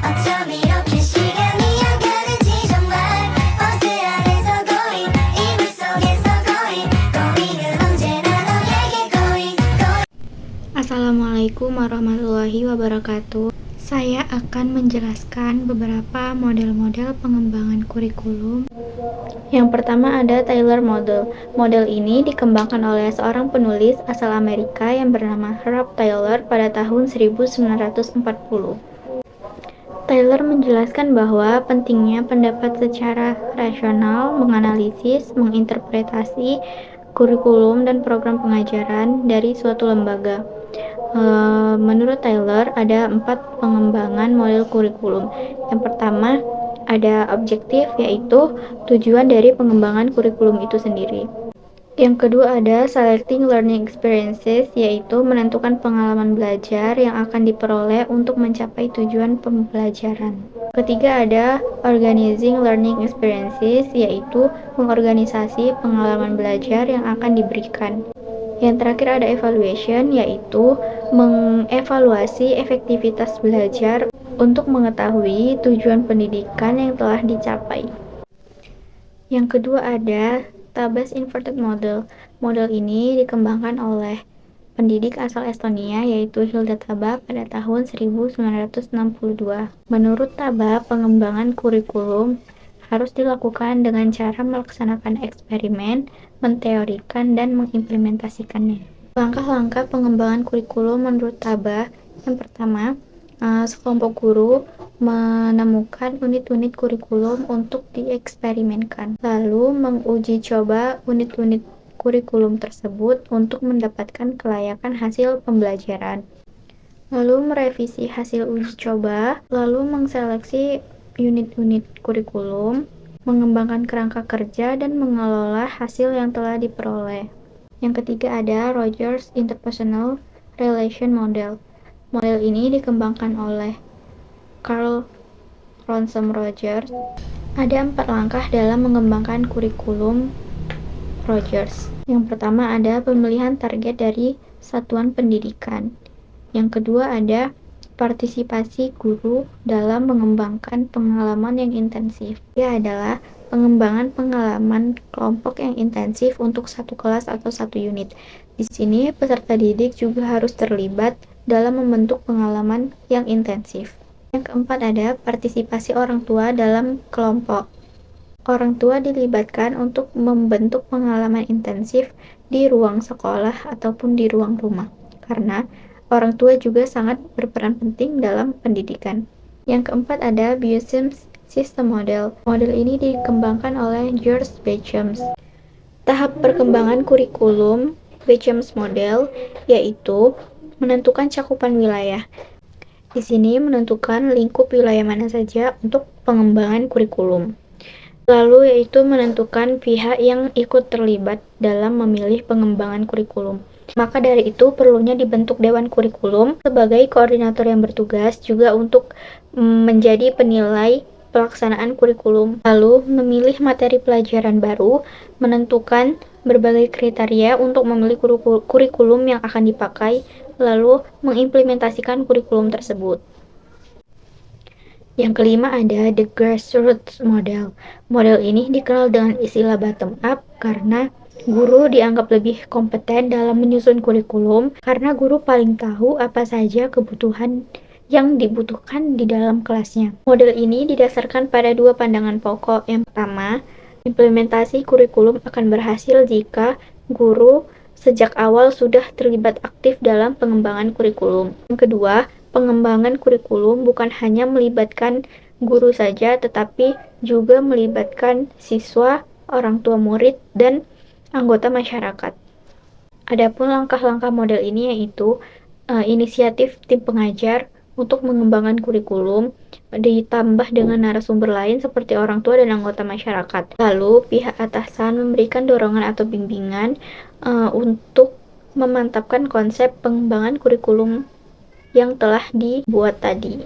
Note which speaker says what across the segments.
Speaker 1: 어쩜 이렇게 시간이 안 가는지 정말 버스 안에서 고인 이불 속에서 고인은 언제나 너에게 고인.
Speaker 2: Assalamualaikum warahmatullahi wabarakatuh. Saya akan menjelaskan beberapa model-model pengembangan kurikulum. Yang pertama ada Taylor Model. Model ini dikembangkan oleh seorang penulis asal Amerika yang bernama Rob Taylor pada tahun 1940. Taylor menjelaskan bahwa pentingnya pendapat secara rasional, menganalisis, menginterpretasi kurikulum dan program pengajaran dari suatu lembaga. Menurut Taylor, ada 4 pengembangan model kurikulum. Yang pertama, ada objektif, yaitu tujuan dari pengembangan kurikulum itu sendiri. Yang kedua ada selecting learning experiences, yaitu menentukan pengalaman belajar yang akan diperoleh untuk mencapai tujuan pembelajaran. Ketiga ada organizing learning experiences, yaitu mengorganisasi pengalaman belajar yang akan diberikan. Yang terakhir ada evaluation, yaitu mengevaluasi efektivitas belajar untuk mengetahui tujuan pendidikan yang telah dicapai. Yang kedua ada Tabas Inverted Model. Model ini dikembangkan oleh pendidik asal Estonia, yaitu Hilda Taba pada tahun 1962. Menurut Taba, pengembangan kurikulum harus dilakukan dengan cara melaksanakan eksperimen, menteorikan, dan mengimplementasikannya. Langkah-langkah pengembangan kurikulum menurut Taba, yang pertama, sekelompok guru menemukan unit-unit kurikulum untuk dieksperimenkan, lalu menguji coba unit-unit kurikulum tersebut untuk mendapatkan kelayakan hasil pembelajaran, lalu merevisi hasil uji coba, lalu mengseleksi unit-unit kurikulum, mengembangkan kerangka kerja, dan mengelola hasil yang telah diperoleh. Yang ketiga ada Rogers Interpersonal Relation Model. Model ini dikembangkan oleh Carl Ransom Rogers. Ada 4 langkah dalam mengembangkan kurikulum Rogers. Yang pertama ada pemilihan target dari satuan pendidikan. Yang kedua ada partisipasi guru dalam mengembangkan pengalaman yang intensif. Dia adalah pengembangan pengalaman kelompok yang intensif untuk satu kelas atau satu unit. Di sini peserta didik juga harus terlibat dalam membentuk pengalaman yang intensif. Yang keempat ada partisipasi orang tua dalam kelompok. Orang tua dilibatkan untuk membentuk pengalaman intensif di ruang sekolah ataupun di ruang rumah, karena orang tua juga sangat berperan penting dalam pendidikan. Yang keempat ada Beauchamp System Model. Model ini dikembangkan oleh George Beauchamp. Tahap perkembangan kurikulum Beauchamp Model yaitu menentukan cakupan wilayah. Di sini menentukan lingkup wilayah mana saja untuk pengembangan kurikulum. Lalu yaitu menentukan pihak yang ikut terlibat dalam memilih pengembangan kurikulum. Maka dari itu perlunya dibentuk Dewan Kurikulum sebagai koordinator yang bertugas juga untuk menjadi penilai pelaksanaan kurikulum. Lalu memilih materi pelajaran baru, menentukan berbagai kriteria untuk memilih kurikulum yang akan dipakai, lalu mengimplementasikan kurikulum tersebut. Yang kelima ada The Grassroots Model. Model ini dikenal dengan istilah bottom up karena guru dianggap lebih kompeten dalam menyusun kurikulum karena guru paling tahu apa saja kebutuhan yang dibutuhkan di dalam kelasnya. Model ini didasarkan pada 2 pandangan pokok. Yang pertama, implementasi kurikulum akan berhasil jika guru sejak awal sudah terlibat aktif dalam pengembangan kurikulum. Yang kedua, pengembangan kurikulum bukan hanya melibatkan guru saja, tetapi juga melibatkan siswa, orang tua murid, dan anggota masyarakat. Adapun langkah-langkah model ini yaitu inisiatif tim pengajar untuk mengembangkan kurikulum, ditambah dengan narasumber lain seperti orang tua dan anggota masyarakat. Lalu pihak atasan memberikan dorongan atau bimbingan untuk memantapkan konsep pengembangan kurikulum yang telah dibuat tadi.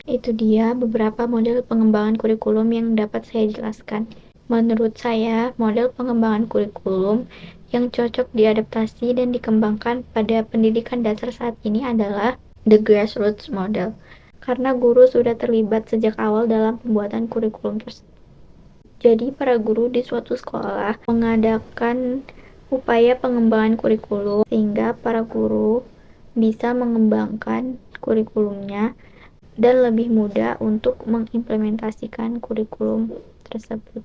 Speaker 2: Itu dia beberapa model pengembangan kurikulum yang dapat saya jelaskan. Menurut saya, model pengembangan kurikulum yang cocok diadaptasi dan dikembangkan pada pendidikan dasar saat ini adalah The Grassroots Model. karena guru sudah terlibat sejak awal dalam pembuatan kurikulum tersebut. Jadi, para guru di suatu sekolah mengadakan upaya pengembangan kurikulum sehingga para guru bisa mengembangkan kurikulumnya dan lebih mudah untuk mengimplementasikan kurikulum tersebut.